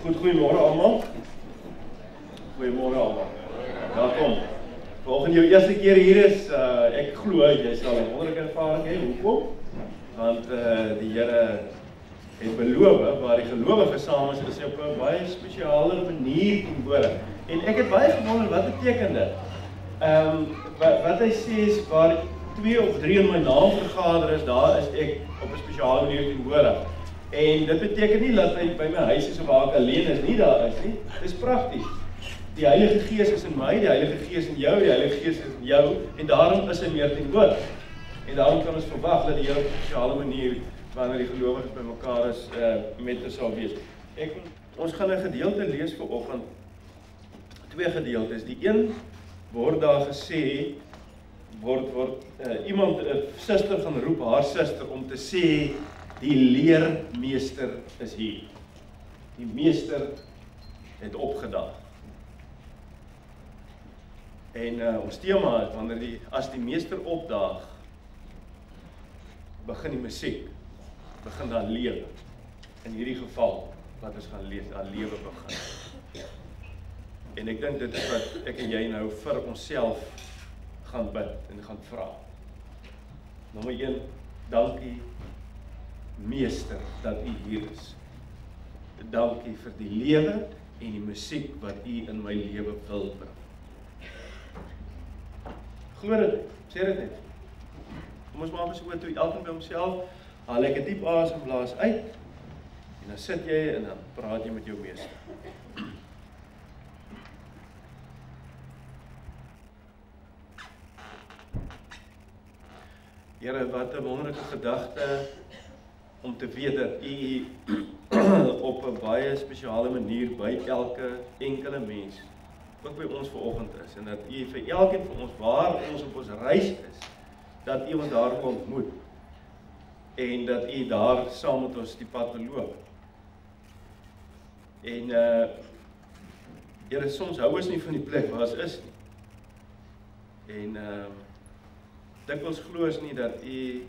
Goedemorgen allemaal. Goedemorgen allemaal. Welkom. Vanoggend jou eerste keer hier is, ek glo jy sal 'n wonderlike ervaring hê. Hoekom? Want die Here het beloof waar die gelowiges saam is op 'n baie spesiale manier teenwoordig. En ek het baie gewonder wat beteken dit. Wat hy sê is waar 2 of 3 in my naam vergader is, daar is ek op 'n spesiale manier teenwoordig. En dit beteken nie dat hy by my huis is of waar ek alleen is, nie daar is nie. Dit is prakties. Die Heilige Gees is in my, die Heilige Gees in jou, die Heilige Gees is in jou, en daarom is hy meer teenwoordig. En daarom kan ons verwag dat die Here op 'n spesiale manier, wanneer die gelowiges by mekaar is, met ons sal wees. Ons gaan 'n gedeelte lees vanoggend, 2 gedeeltes. Die een word daar gesê, iemand, 'n suster gaan roep haar suster om te sê, die leermeester is hier. Die meester het opgedaag. En ons tema is, as die meester opdaag, begin die musiek, begin daar lewe. In hierdie geval, wat ons gaan lees, daar lewe begin. En ek dink dit is wat ek en jy nou vir onsself gaan bid en gaan vra. Nommer 1, dankie Meester dat U hier is. Dankie vir die lewe en die musiek wat U in my lewe wil bring. Glo dit, sê dit net. Kom ons maak ons oor toe, elkeen by homself, haal ek 'n diep asem, blaas uit, en dan sit jy en dan praat jy met jou Meester. Here, wat 'n wonderlike gedagte om te weet dat U op 'n baie spesiale manier by elke enkele mens, ook by ons vanoggend is, en dat U vir elkeen van ons, waar ons op ons reis is, dat U ons daar ontmoet, en dat U daar saam met ons die pad beloop. En Here, soms hou ons nie van die plek waar ons is nie. En dikwels glo ons nie dat U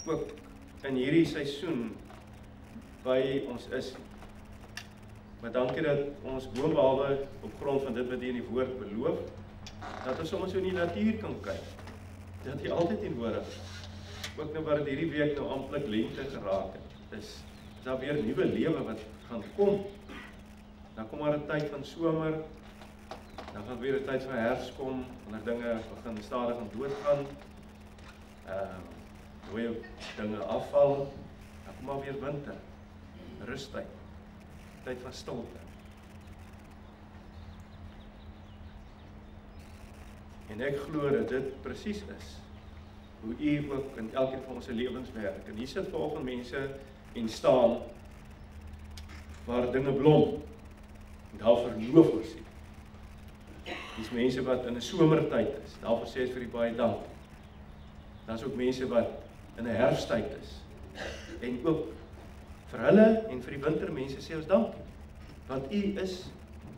ook in hierdie seisoen by ons is. Maar dankie dat ons boonbehalwe op grond van dit wat U in die woord beloof, dat ons soms so in die natuur kan kyk. Dat U altyd teenwoordig is. Ook nou wat hierdie week nou amptelik lente geraak het, is daar weer nuwe lewe wat gaan kom. Dan kom maar 'n tyd van somer, dan gaan weer 'n tyd van herfs kom, wanneer dinge begin stadig aan doodgaan. Dooie dinge afval, dan kom maar weer winter, rustyd, tyd van stilte. En ek glo dat dit presies is, hoe U ook in elkeen van ons lewens werk. En hier sit vanoggend mense en staan, waar dinge blom, en daar verloof ons nie. Dis mense wat in 'n somertyd is, daarvoor sê ons vir U baie dank. Dan is ook mense wat in 'n herfsttyd is. En ook vir hulle en vir die wintermense sê ons dankie. Want U is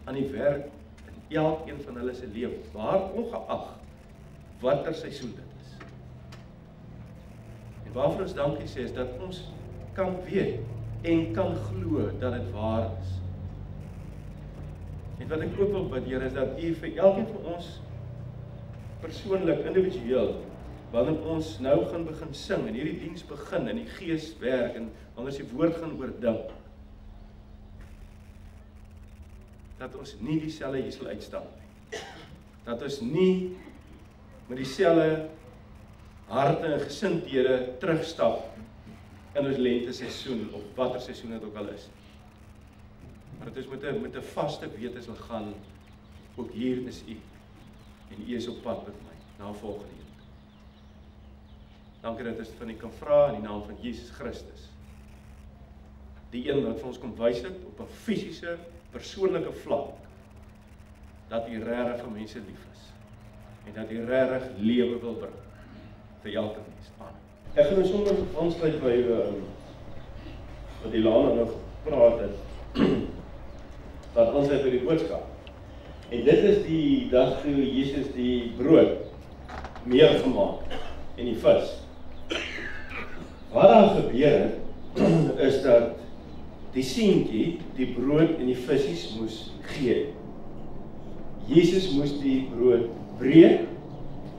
aan die werk in elkeen van hulle se lewe, waar ongeag watter seisoen dit is. En waarvoor ons dankie sê is dat ons kan weet en kan glo dat dit waar is. En wat ek ook wil bid, Here, is dat U vir elkeen van ons persoonlik, individueel, wanneer ons nou gaan begin sing, en hierdie diens begin, en die Gees werk, en wanneer ons die woord gaan oordink, dat ons nie dieselfde hier sal uitstaan nie. Dat ons nie met dieselfde harte en gesindhede terugstap in ons lente seisoen, of watter seisoen dit ook al is. Maar dit is met 'n vaste wete sal gaan, ook hier is U, en U is op pad met my, navolg U. Dankie dat ons van U kan vra in die naam van Jesus Christus. Die een wat vir ons kom wys het op 'n fisiese, persoonlike vlak, dat U regtig vir mense lief is, en dat U regtig lewe wil bring vir elke mens. Amen. Ek gaan nou sommer aansluit by wat Ilana nog gepraat het, wat aansluit by die boodskap. En dit is die dag toe Jesus die brood meer gemaak en die vis. Wat daar gebeur het, is dat die seentjie die brood en die visse moes gee. Jesus moes die brood breek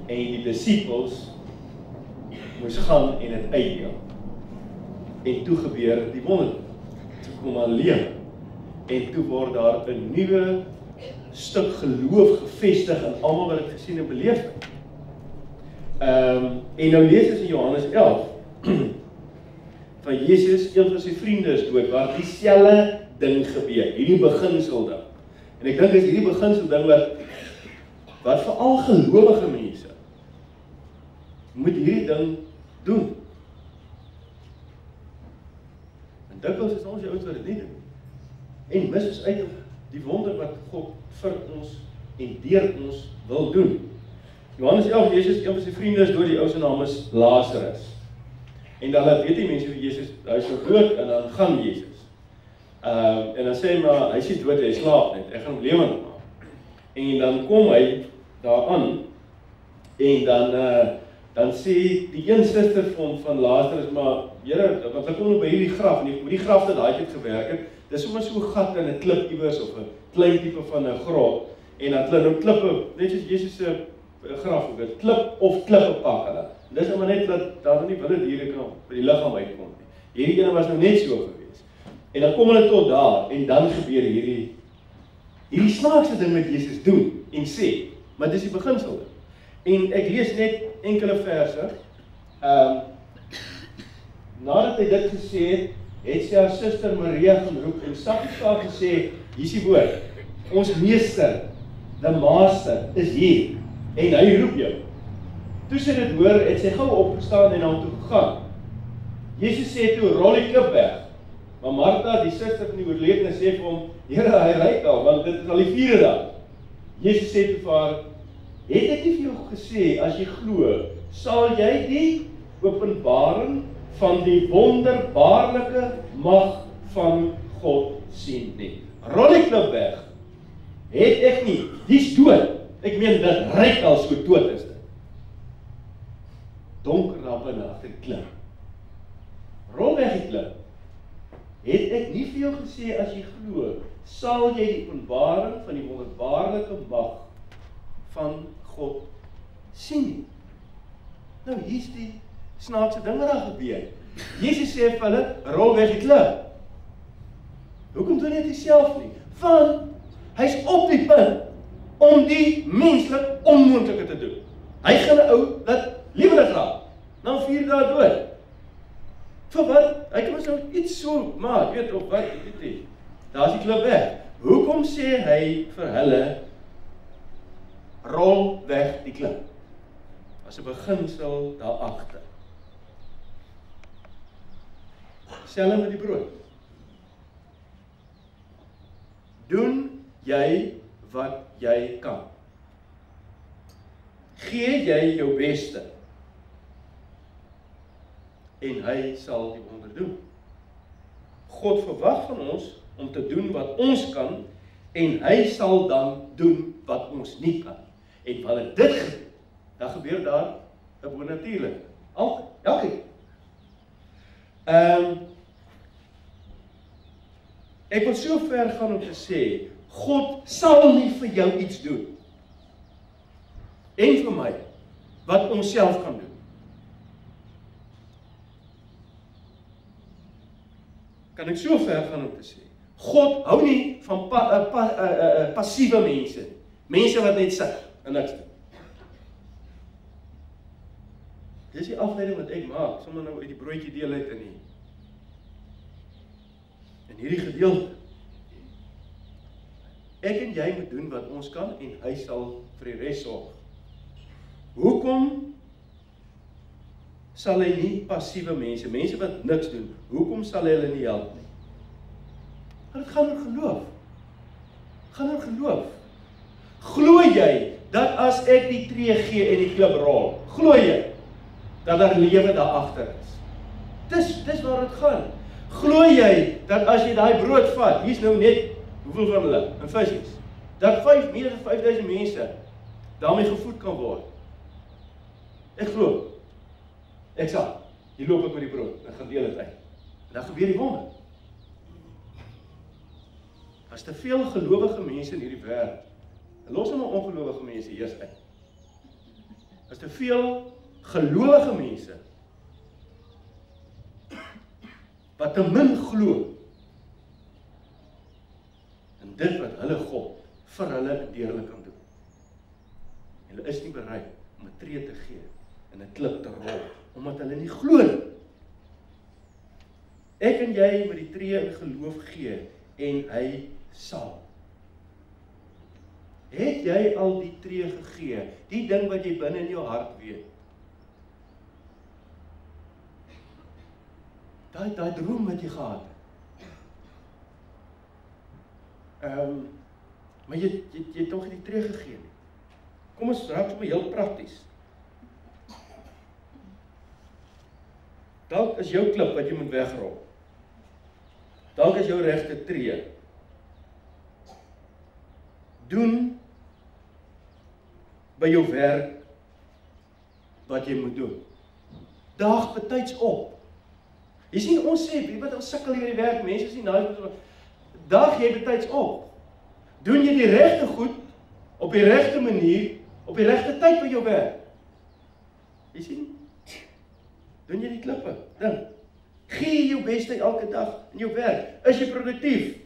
en die disippels moes gaan en dit uitdeel. En toe gebeur die wonder. Toe kom aan lewe. En toe word daar 'n nuwe stuk geloof gevestig in almal wat dit gesien en beleef het. En nou lees ons in Johannes 11 van Jesus, een van sy vriende is dood, waar dieselfde ding gebeur, hierdie beginsel ding. En ek dink is hierdie beginsel ding wat vir al gelowige mense moet hierdie ding doen. En dikwels is ons die ouens wat dit nie doen. En mis ons uit op die wonder wat God vir ons en deur ons wil doen. Johannes 11, Jesus, een van sy vriende is dood, die ou se naam is Lazarus. En dan weet die mense hoe Jesus, hy is dood en dan gaan Jesus. En dan sê hy maar, hy is nie dood, hy slaap net, ek gaan hom lewend maak. En dan kom hy daaraan en dan sê die een suster van Lazarus, maar Here, want hulle kom nou by hierdie graf, en hoe die graf dat daai tyd gewerk het, dis sommer so 'n gat in 'n klip iewers of 'n klein tipe van 'n grot, en dan hulle nou klippe, net soos Jesus se graf, dit klip of klippe pak hulle. Dis nou maar net dat daar nie wilde diere kan by die liggaam uitkom nie. Hierdie ene was nou net so gewees. En dan kom hulle tot daar, en dan gebeur hierdie snaakse ding wat Jesus doen en sê, maar dis die beginsel. En ek lees net enkele verse. Nadat hy dit gesê het sy haar suster Maria gaan roep en saggies gesê, hier is die woord, ons meester, the master, is hier, en hy roep jou. Toe sy dit hoor, het sy gou opgestaan en na hom toe gegaan. Jesus sê toe, rol die klip weg. Maar Martha, die suster van die oorledene, sê vir hom, Here, hy ryk al, want dit is al die 4de dag. Jesus sê toe vir haar, het ek nie vir jou gesê, as jy glo, sal jy die openbaring van die wonderbaarlike mag van God sien nie. Rol die klip weg. Het ek nie, die's dood. Ek meen, dit ryk al so dood is dit. Donker daar binne agter die klip. Rol weg die klip. Het ek nie vir jou gesê, as jy glo, sal jy die openbaring van die wonderbaarlike mag van God sien nie. Nou, hier's die snaakse ding wat daar gebeur. Jesus sê vir hulle, rol weg die klip. Hoekom doen hy dit self nie? Want hy's op die punt om die menslik onmoontlike te doen. Hy gaan 'n ou dat lewendig raak, na 4 dae dood. Vir wat? Hy kan ons nou iets so maak, weet of wat, weet nie. Daar's die klip weg. Hoekom sê hy vir hulle, rol weg die klip? As 'n beginsel daar agter. Selfs met die brood. Doen jy wat jy kan. Gee jy jou beste. En hy sal die wonder doen. God verwag van ons om te doen wat ons kan, en hy sal dan doen wat ons nie kan. En wanneer dit gebeur, dan gebeur daar 'n bonatuurlike. Elke. Ek wil so ver gaan om te sê, God sal nie vir jou iets doen. En vir my, wat ons self kan doen. Kan ek so ver gaan om te sê, God hou nie van passiewe mense. Mense wat net sit en niks doen. Dis die afleiding wat ek maak, sommer nou uit die broodjie deel uit in hierdie gedeelte. Ek en jy moet doen wat ons kan en hy sal vir die res sorg. Hoekom sal hy nie passiewe mense wat niks doen, hoekom sal hy hulle nie help nie? Want dit gaan oor geloof. Gaan oor geloof. Glo jy dat as ek die tree gee en die klip rol, glo jy dat daar lewe daar agter is? Dis waar dit gaan. Glo jy dat as jy daai brood vat, hier's nou net hoeveel van hulle in visse, dat meer as 5000 mense daarmee gevoed kan word? Ek glo. Ek sal. Hier loop ek met die brood, en gaan deel dit uit. En dan gebeur die wonder. As te veel gelowige mense in hierdie wêreld, los nou maar ongelowige mense eers uit. As te veel gelowige mense, wat te min glo, en dit wat hulle God vir hulle en deur hulle kan doen. En hulle is nie bereid om 'n tree te gee en 'n klip te rol, omdat hulle nie glo nie. Ek en jy moet die tree in geloof gee, en hy sal. Het jy al die tree gegee, die ding wat jy binne in jou hart weet? Daai droom wat jy gehad het. Maar jy het nog nie die tree gegee nie. Kom ons raak sommer heel prakties. Dalk is jou klip wat jy moet wegrol. Dalk is jou regte tree. Doen by jou werk wat jy moet doen. Daag betyds op. Jy sien, ons sê, weet wat, ons sukkel hier die werk, mense sien, daag jy betyds op. Doen jy die regte goed, op die regte manier, op die regte tyd by jou werk. Jy sien, doen jy die klippe, ding. Gee jou beste elke dag in jou werk. Is jy produktief?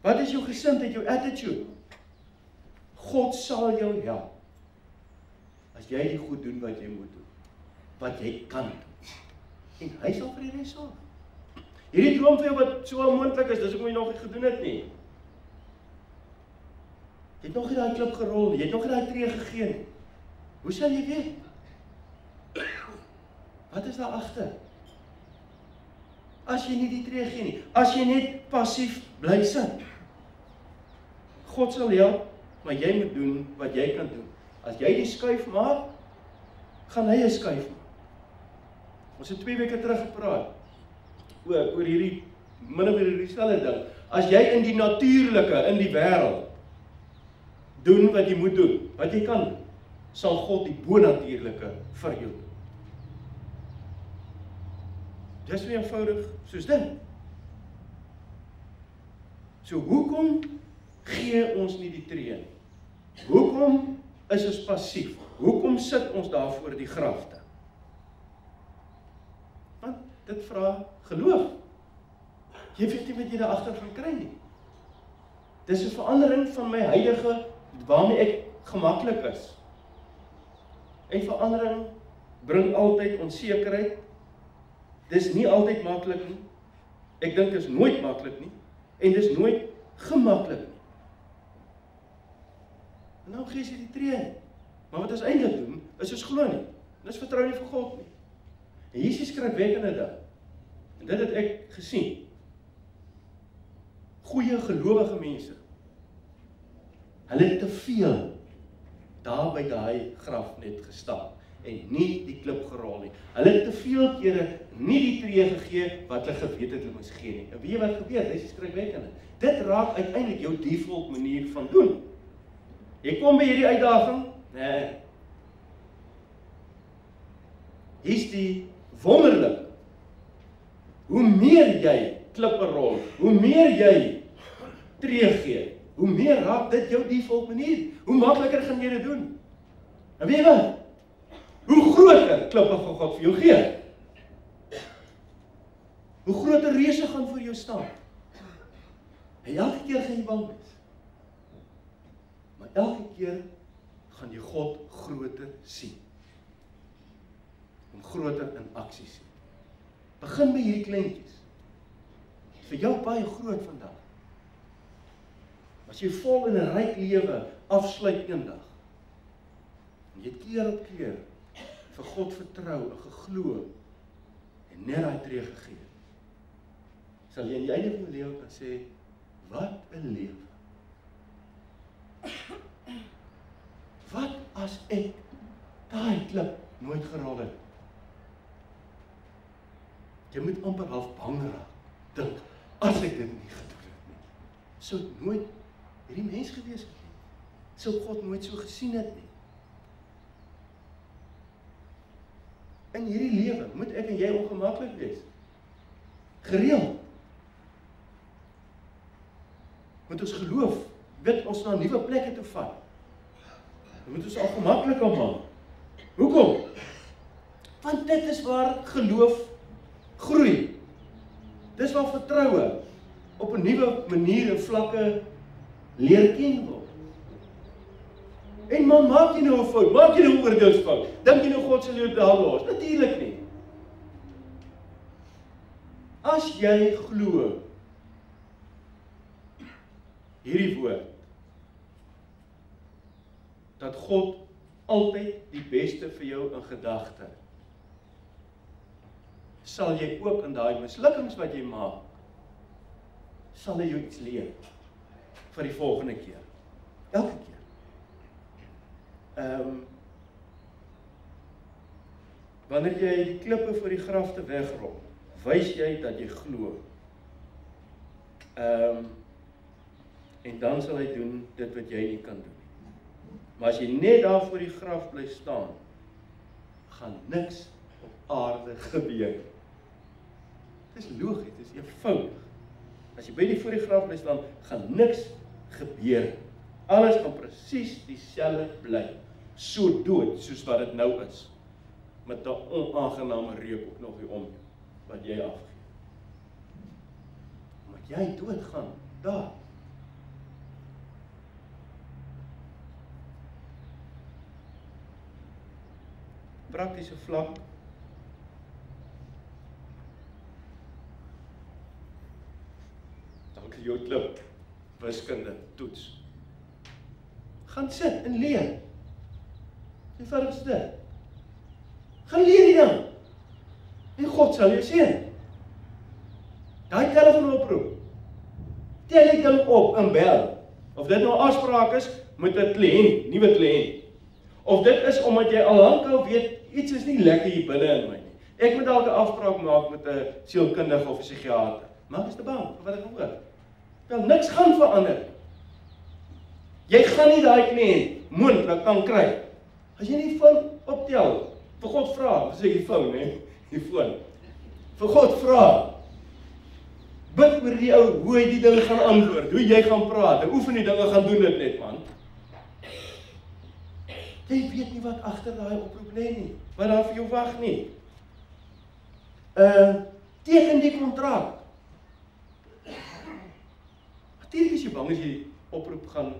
Wat is jou gesindheid, jou attitude? God sal jou help, as jy die goed doen wat jy moet doen, wat jy kan doen. En hy sal vir die res sorg. Hierdie droom vir jou wat so onmoontlik is, dis hoekom jy nog nie gedoen het nie. Jy het nog nie daai klip gerol, jy het nog nie daai tree gegee nie. Hoe sal jy weet? Wat is daar agter? As jy nie die tree gee nie, as jy net passief bly sit. God sal help, maar jy moet doen wat jy kan doen. As jy die skuif maak, gaan hy 'n skuif maak. Ons het 2 weke terug gepraat oor hierdie min of meer dieselfde ding. As jy in die natuurlike, in die wêreld doen wat jy moet doen, wat jy kan doen, sal God die bonatuurlike vir jou doen. Dis so eenvoudig soos dit. So hoekom gee ons nie die tree nie? Hoekom is ons passief? Hoekom sit ons daar voor die grafte? Want dit vra geloof. Jy weet nie wat jy daar agter gaan kry nie. Dis 'n verandering van my huidige, waarmee ek gemaklik is. En verandering bring altyd onsekerheid. Dis nie altyd maklik nie. Ek dink dit is nooit maklik nie. En dis nooit gemaklik nie. En nou gee jy die tree. Maar wat ons eintlik doen, is ons glo nie. En ons vertrou nie vir God nie. En hier is die skrikwekkende ding. En dit het ek gesien. Goeie gelowige mense. Hulle het te veel daar by daai graf net gestaan en nie die klip gerol nie. Hulle het te veel kere nie die tree gegee wat hulle geweet het hulle moes gee nie. En weet jy wat gebeur? Dis die skrikwekkende. Dit raak uiteindelik jou default manier van doen. Jy kom by hierdie uitdaging, nee. Hier's die wonderlik. Hoe meer jy klippe rol, hoe meer jy tree gee, hoe meer raak dit jou default manier. Hoe makliker gaan jy dit doen. En weet jy wat? Hoe groter klippe van God vir jou gee. Hoe groter reëse gaan vir jou staan. En elke keer gaan jy bang wees. Maar elke keer gaan jy God groter sien. Om groter in aksie sien. Begin by hierdie kleintjies. Vir jou baie groot vandag. As jy vol in 'n ryk lewe afsluit eendag, en jy keer op keer vir God vertrou en geglo en net daai tree gegee, sal jy aan die einde van jou lewe kan sê, wat 'n lewe. Wat as ek daai klip nooit gerol het? Jy moet amper half bang raak. Dink, as ek dit nie gedoen het nie, sou ek nooit hierdie mens gewees het nie. Sou God nooit so gesien het nie. In hierdie lewe moet ek en jy ongemaklik wees. Gereeld. moet ons geloof, weet ons na nuwe plekke toe vat. Dan moet ons al gemakliker maak. Hoekom? Want dit is waar geloof groei. Dis waar vertroue op 'n nuwe manier en vlakke leer ken word. En man, maak jy nou 'n fout? Maak jy nou 'n oordeelsfout? Dink jy nou God sal jou daar los? Natuurlik nie. As jy glo hierdie woord, dat God altyd die beste vir jou in gedagte, sal jy ook in daai mislukkings wat jy maak, sal jy iets leer vir die volgende keer. Elke keer. Wanneer jy die klippe voor die grafte wegrol, wys jy dat jy glo. En dan sal hy doen dit wat jy nie kan doen. Maar as jy net daar voor die graf bly staan, gaan niks op aarde gebeur. Dit is logies, dit is eenvoudig. As jy by die voor die graf bly staan, gaan niks gebeur. Alles gaan presies dieselfde bly. So dood, soos wat dit nou is. Met 'n onaangename reuk ook nog hier om, wat jy afgee. Maar jy doodgaan, daar. Praktiese vlak. Dank jou klip, wiskunde, toets. Gaan sit en leer. Eenvoudigste. Gaan leer die ding. En God sal jou seën. Daai telefoonoproep. Tel die ding op en bel. Of dit nou afspraak is met 'n kliënt, nuwe kliënt. Of dit is omdat jy al lankal weet iets is nie lekker hier binne in my nie. Ek moet dalk 'n afspraak maak met 'n sielkundige of 'n psigiater. Maak is te bang vir wat ek hoor. Wel, niks gaan verander. Jy gaan nie daai kliënt moontlik kan kry. As jy nie van optel, vir God vra, wat sê die foon, hè? Die foon. Vir God vra. Bid oor die ou, hoe hy die dinge gaan antwoord, hoe jy gaan praat, en oefen die dinge gaan doen dit net, man. Jy weet nie wat agter daai oproep lê nie, wat daar vir jou wag nie. Teken die kontrak. Natuurlik is jy bang as jy die oproep gaan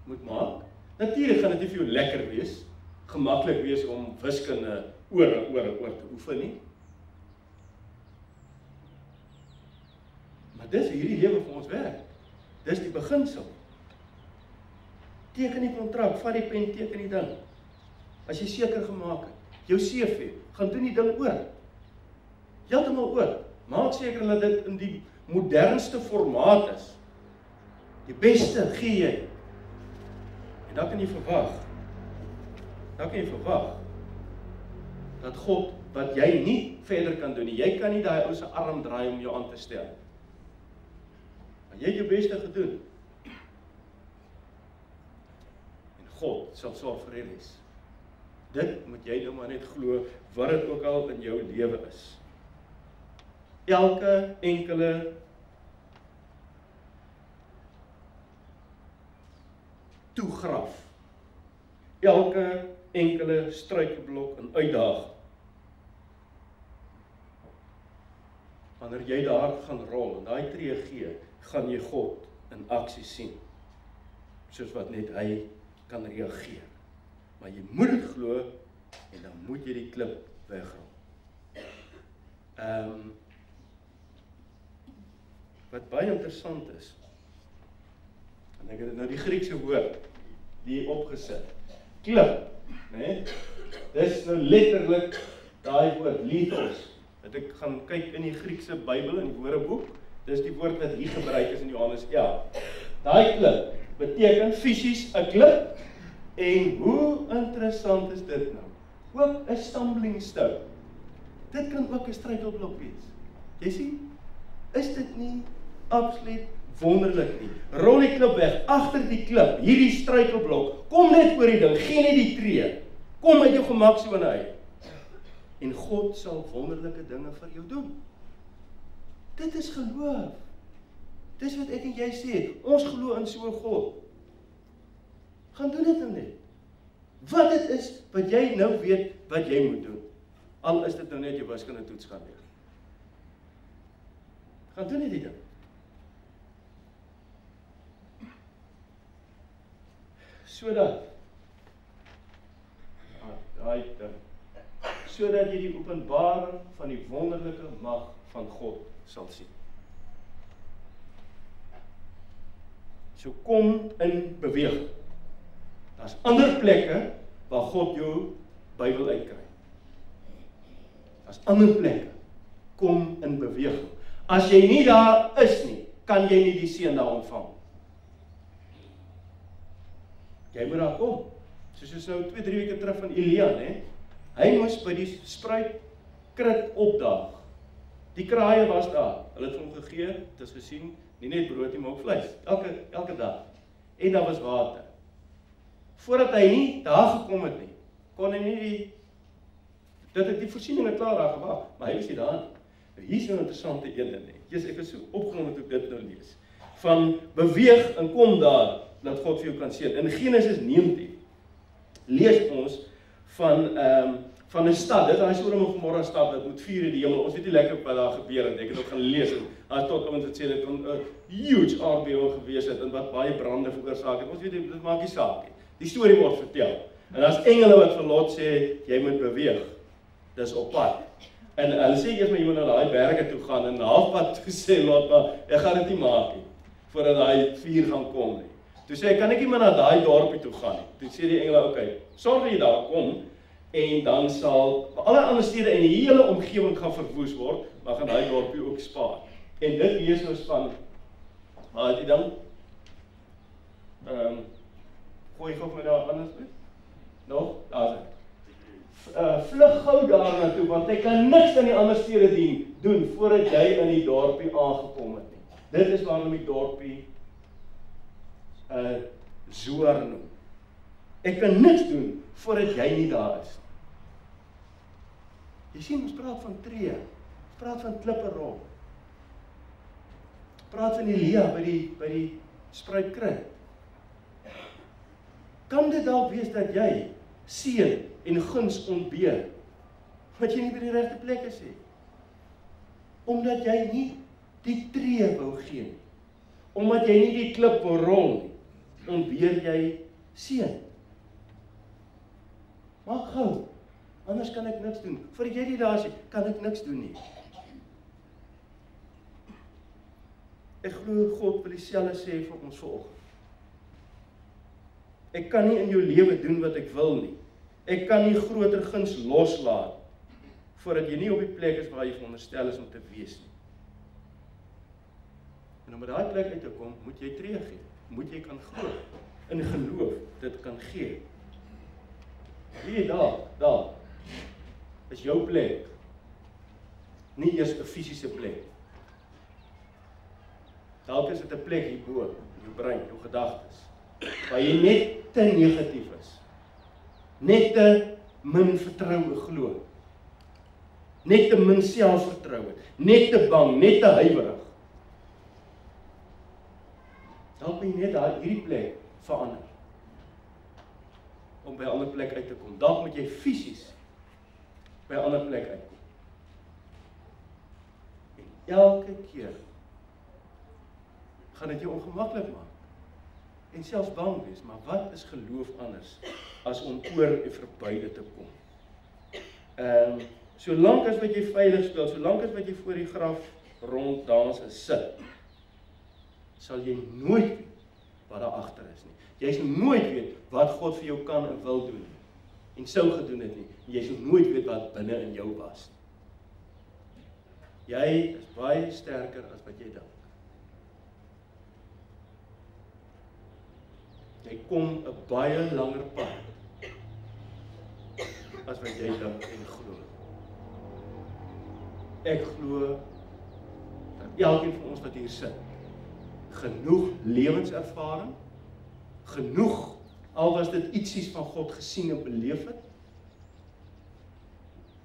moet maak. Natuurlik gaan dit nie vir jou lekker wees, gemaklik wees om wiskunde oor te oefen nie. Maar dis hierdie lewe vir ons werk. Dis die beginsel. Teken die kontrak, vat die pen, teken die ding. As jy seker gemaak het, jou CV, gaan doen die ding oor. Heeltemal oor. Maak seker dat dit in die modernste formaat is. Die beste gee jy. En dan kan jy verwag. Dat God, wat jy nie verder kan doen nie, jy kan nie daai ou se arm draai om jou aan te stel. Maar jy het jou beste gedoen. En God sal sorg vir die res. Dit moet jy nou maar net glo, wat dit ook al in jou lewe is. Elke enkele toegraf, elke enkele struikelblok en uitdaging. Wanneer jy daar gaan rol en daai tree gee, gaan jy God in aksie sien, soos wat net hy kan reageer. Maar jy moet dit glo en dan moet jy die klip wegrol. Wat baie interessant is, en ek het dit nou die Griekse woord die opgesit. Klip, né? Dis nou letterlik daai woord lithos. Dat ek gaan kyk in die Griekse Bybel in die Woordeboek. Dis die woord wat hier gebruik is in Johannes 11. Daai klip beteken fisies 'n klip. En hoe interessant is dit nou? Ook 'n stumbling stone. Dit kan ook 'n struikelblok wees. Jy sien? Is dit nie absoluut wonderlik nie? Rol die klip weg, agter die klip, hierdie struikelblok, kom net oor die ding, gee net die tree. Kom met jou gemaksone uit. En God sal wonderlike dinge vir jou doen. Dit is geloof. Dis wat ek en jy sê, ons glo in so 'n God. Gaan doen dit nou net. Wat dit is, wat jy nou weet, wat jy moet doen. Al is dit nou net jou wiskunde toets gaan doen. Gaan doen dit dan. Sodat jy die openbaring van die wonderlike mag van God sal sien. So kom in beweging. Daar's ander plekke waar God jou Bybel uitkry. Daar's ander plekke. Kom in beweging. As jy nie daar is nie, kan jy nie die seën daar ontvang. Jy moet daar kom. Soos nou 2-3 weke terug van Elia, né? Hy moes by die spruitkrit opdaag. Die kraaie was daar. Hulle het hom gegee, dit is gesien, nie net brood nie, maar ook vleis. Elke dag. En daar was water. Voordat hy nie daar gekom het nie, kon hy nie die voorsieninge klaar daar gewag, maar hy was nie daar nie. Hier is nou 'n interessante ene, né? Ek is so opgewonde toe ek dit nou lees. Van beweeg en kom daar, dat God vir jou kan seën. In Genesis 19 lees ons van 'n stad. Dit is Sodom en Gomorra stad wat moet vuur in die hemel. Ons weet nie lekker wat daar gebeur het. Ek het ook gaan lees en daar tot ouens wat sê dit kon 'n huge aardbewing gewees het en wat baie brande veroorsaak het. Ons weet nie, dit maak nie saak nie. Die storie word vertel. En daar's engele wat vir Lot sê jy moet beweeg. Dis op pad. En hulle sê eers maar jy moet na daai berge toe gaan en halfpad toe sê Lot maar ek gaan dit nie maak nie voordat daai vuur gaan kom nie. Toe sê hy kan ek nie maar na daai dorpie toe gaan nie. Toe sê die engele okay, sorg dat jy daar kom en dan sal alle ander stede en die hele omgewing gaan verwoes word, maar gaan daai dorpie ook spaar. En dit lees ons van maar die dan gooi gou met daar anders met. Nog, daar's dit. Vlug gou daar na toe want hy kan niks aan die ander stede doen voordat jy in die dorpie aangekom het nie. Dit is waarom die dorpie Zoar noem. Ek kan niks doen voordat jy nie daar is. Jy sien, ons praat van tree, ons praat van klippe rol. Ons praat van Elia by die spruitkrit. Kan dit dalk wees dat jy seën en guns ontbeer, wat jy nie by die regte plek is nie? Omdat jy nie die tree wou gee nie. Omdat jy nie die klip wou rol nie, ontbeer jy seën. Maak gou, anders kan ek niks doen. Voordat jy nie daar is, kan ek niks doen nie. Ek glo God wil dieselfde sê vir ons vanoggend. Ek kan nie in jou lewe doen wat ek wil nie. Ek kan nie groter guns loslaat voordat jy nie op die plek is waar jy veronderstel is om te wees nie. En om by daai plek uit te kom, moet jy tree gee. Moet jy kan glo in geloof dit kan gee. Hier daar is jou plek. Nie eers 'n fisiese plek. Dalk is dit 'n plek hierbo, in jou brein, jou gedagtes, waar jy net te negatief is. Net te min vertroue glo. Net te min selfvertroue, net te bang, net te huiwerig. Dalk moet jy net hierdie plek verander om by 'n ander plek uit te kom. Dalk moet jy fisies by 'n ander plek uitkom. En elke keer gaan dit jou ongemaklik maak en selfs bang wees, maar wat is geloof anders as om oor en verby dit te kom? Solank as wat jy veilig speel, solank as wat jy voor die graf rond dans en sit, sal jy nooit weet wat daar agter is nie. Jy sal nooit weet wat God vir jou kan en wil doen nie. En sou gedoen het nie. Jy sal nooit weet wat binne in jou was nie. Jy is baie sterker as wat jy dink. Jy kom 'n baie langer pad as wat jy dink en glo. Ek glo dat elkeen van ons wat hier sit, genoeg lewenservaring, genoeg, al was dit ietsies van God gesien en beleef het,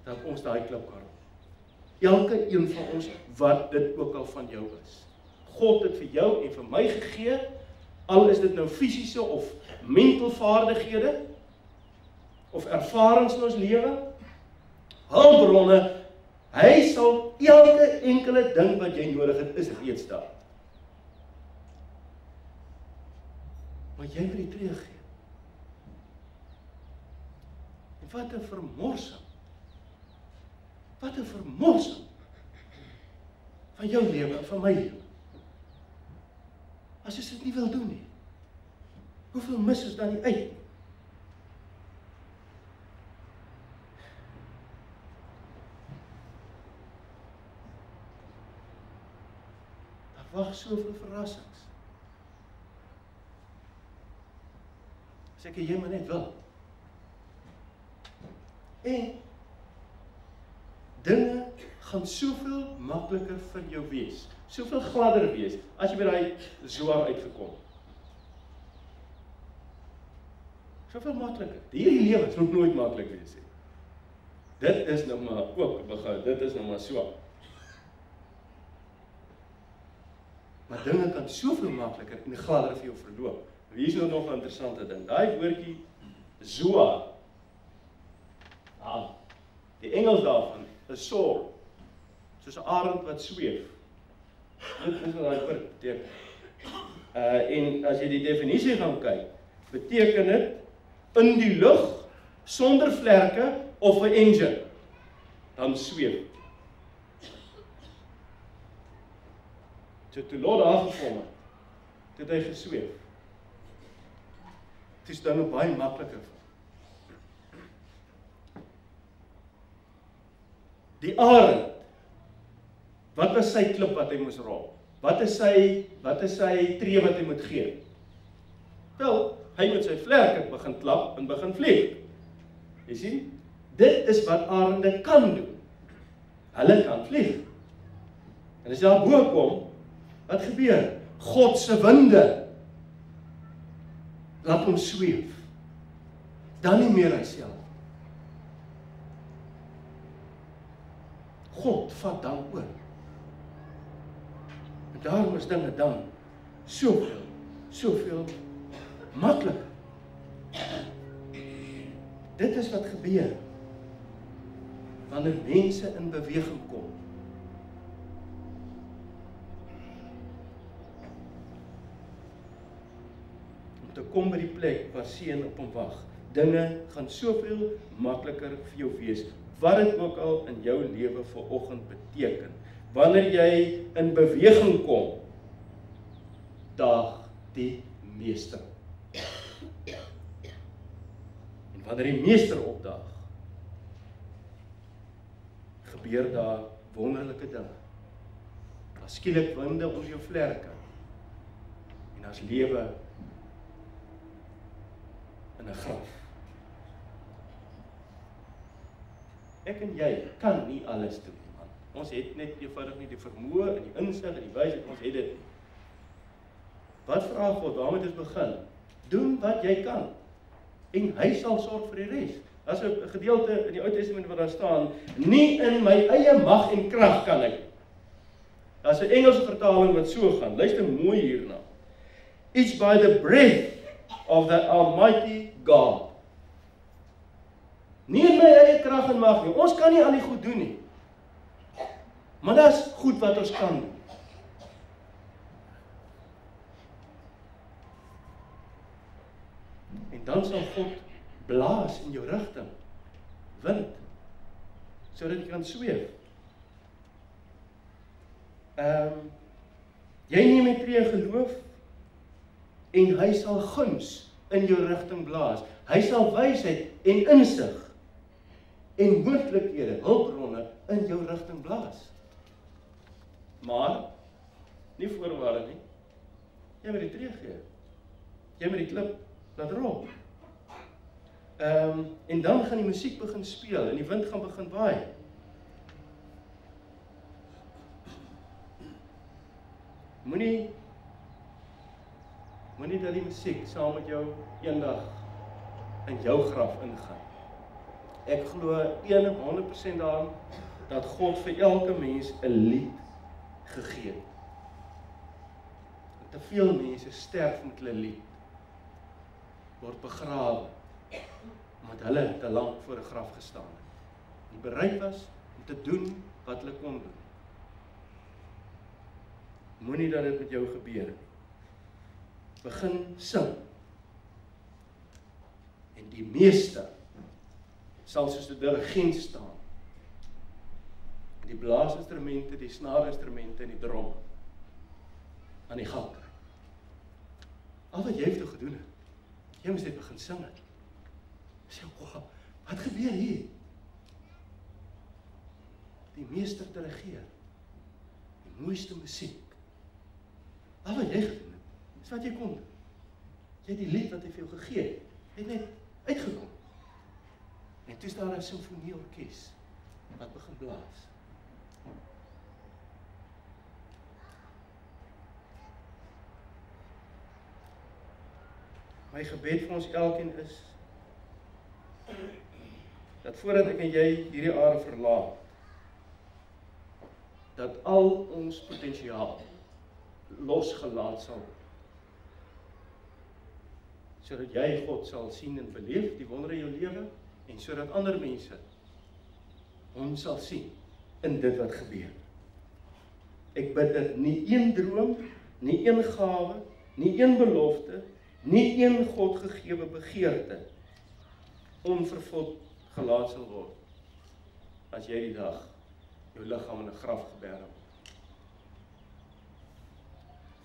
dat ons daai klip kan rol. Elke een van ons, wat dit ook al van jou is. God het vir jou en vir my gegee, al is dit nou fisiese of mental vaardighede, of ervarings in ons lewe, hulpbronne, hy sal elke enkele ding wat jy nodig het, is reeds daar. Maar jy moet die tree gee. En wat 'n vermorsing. Wat 'n vermorsing van jou lewe en van my lewe. As jy dit nie wil doen nie, hoeveel mis is dan nie uit? Daar wag soveel verrassings. As ek jy maar net wil. En dinge gaan soveel makliker vir jou wees. Soveel gladder wees, as jy by daai Zoar uitgekom. Soveel makliker. Hierdie lewe is nog nooit maklik wees nie. Dit is nou maar ook begin, dit is nou maar so. Maar dinge kan soveel makliker en gladder vir jou verloop. Hier is nou nog 'n interessante ding. Daai woordjie Zoar. Die Engels daarvan is soar. Soos 'n arend wat sweef. Dit is wat daai woord beteken. En as jy die definisie gaan kyk, beteken dit in die lug sonder vlerke of 'n engine, dan sweef. Toe Lot daar gekom het hy gesweef. Het is dan baie makliker. Die arend, wat was sy klip wat hy moes rol? Wat is sy tree wat hy moet gee? Wel, hy moet sy vlerke begin klap en begin vlieg. Jy sien, dit is wat arende kan doen. Hulle kan vlieg. En as jy daar bo kom, wat gebeur? God se winde laat hom sweef. Dan nie meer hyself. God vat dan oor. En daarom is dinge dan soveel makliker. Dit is wat gebeur wanneer mense in beweging kom. Om te kom by die plek waar seën op hom wag. Dinge gaan soveel makliker vir jou wees, wat dit ook al in jou lewe vanoggend beteken. Wanneer jy in beweging kom, daag die meester. En wanneer die meester opdaag, gebeur daar wonderlike dinge. Daar skielik winde om jou vlerke. En daar's lewe in 'n graf. Ek en jy kan nie alles doen, man. Ons het net eenvoudig nie die vermoë en die insig en die wysheid, ons het dit nie. Wat vra God, waarmee dit begin? Doen wat jy kan. En hy sal sorg vir die res. Daar's 'n gedeelte in die Ou Testament waar daar staan, nie in my eie mag en krag kan ek. Daar's 'n Engelse vertaling wat so gaan. Luister mooi hierna. It's by the breath of the Almighty God. Nie in my eie krag en mag nie. Ons kan nie al die goed doen nie. Maar dis goed wat ons kan doen. En dan sal God blaas in jou rigting. Wind. Sodat jy kan sweef. Jy neem 'n tree geloof en hy sal guns in jou rigting blaas. Hy sal wysheid en insig en moontlikhede, hulpbronne in jou rigting blaas. Maar nie voorwaarde nie. Jy moet die tree gee. Jy moet die klip laat rol. En dan gaan die musiek begin speel en die wind gaan begin waai. Moenie dat die musiek saam met jou eendag in jou graf ingaan. Ek glo 100% daaraan dat God vir elke mens 'n lied gegee het. Te veel mense sterf met hulle lied, word begrawe, omdat hulle te lank voor 'n graf gestaan het. Die bereid was om te doen wat hulle kon doen. Moenie dat dit met jou gebeur. Begin sing. En die meester sal soos 'n dirigent staan. Die blaasinstrumente, die snaarinstrumente en die drom aan die gang kry. Al wat jy het toe gedoen het, jy moes net begin sing het. Sê, wow, wat gebeur hier? Die meester dirigeer. Die mooiste musiek. Al wat jy gedoen het, is wat jy kon doen. Jy het die lied wat hy vir jou gegee het, het net uitgekom. En toe is daar 'n simfonieorkes wat begin blaas. My gebed vir ons elkeen is, dat voordat ek en jy hierdie aarde verlaat, dat al ons potensiaal losgelaat sal word. Sodat jy God sal sien en beleef, die wondere in jou lewe, en sodat ander mense hom sal sien in dit wat gebeur. Ek bid dat nie een droom, nie een gawe, nie een belofte, nie een God gegewe begeerte onvervuld gelaat sal word, as jy die dag jou liggaam in 'n graf geberg word.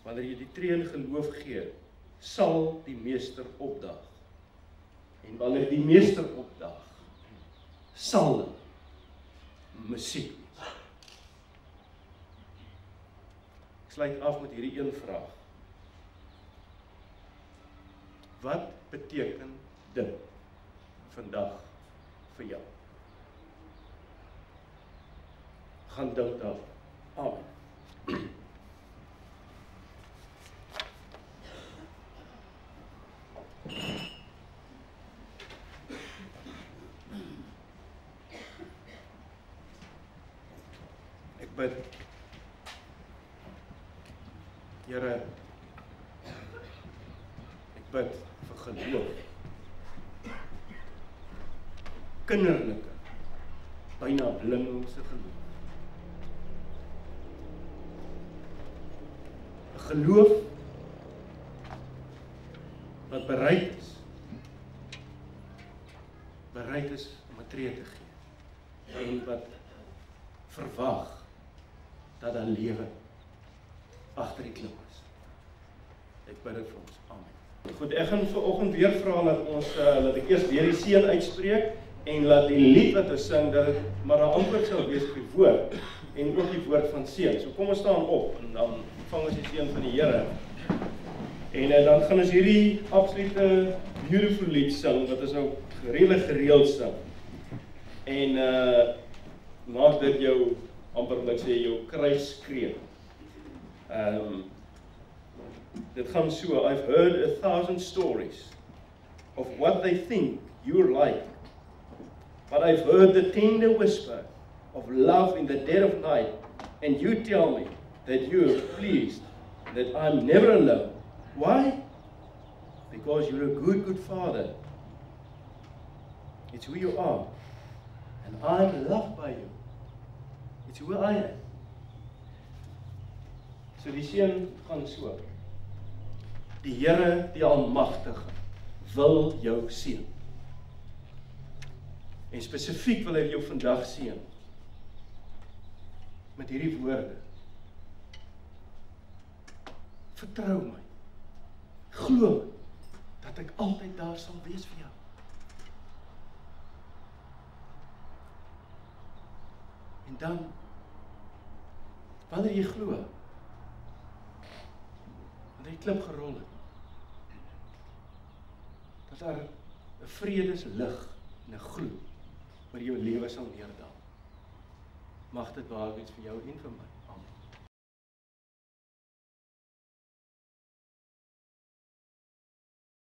Wanneer jy die tree in geloof gee, sal die meester opdag. En wanneer die meester opdag, sal musiek. Ek sluit af met hierdie een vraag. Wat beteken dit vandag vir jou? Gaan dink daaroor. Amen. Ek bid, Here, ek bid vir geloof, kinderlike, byna blindse geloof. 'n Geloof wat bereid is om 'n tree te gee, en wat verwag dat daar lewe agter die klip is. Ek bid dit vir ons. Amen. Goed, ek gaan vanoggend weer vra dat ek eers weer die seën uitspreek en laat die lied wat ons sing dat dit maar 'n antwoord sal wees op die woord en ook die woord van seën. So kom ons staan op en dan vang ons die seën van die Here. En dan gaan ons hierdie absolute beautiful lied sing wat ons nou gereeld sing. En maak dit jou amper wil ek sê jou krygskreeu. Dit gaan so, I've heard 1,000 stories of what they think you're like, but I've heard the tender whisper of love in the dead of night, and you tell me that you're pleased, that I'm never alone. Why? Because you're a good Father. It's who you are, and I'm loved by you. It's who I am. So die seën gaan so. Die Here, die Almagtige, wil jou seën. En spesifiek wil hy jou vandag seën met hierdie woorde. Vertrou my. Glo my dat ek altyd daar sal wees vir jou. En dan, wanneer jy glo, wanneer die klip gerol het, dat daar 'n vredeslig en 'n gloed oor jou lewe sal neerdal. Mag dit waar wees vir jou en vir my.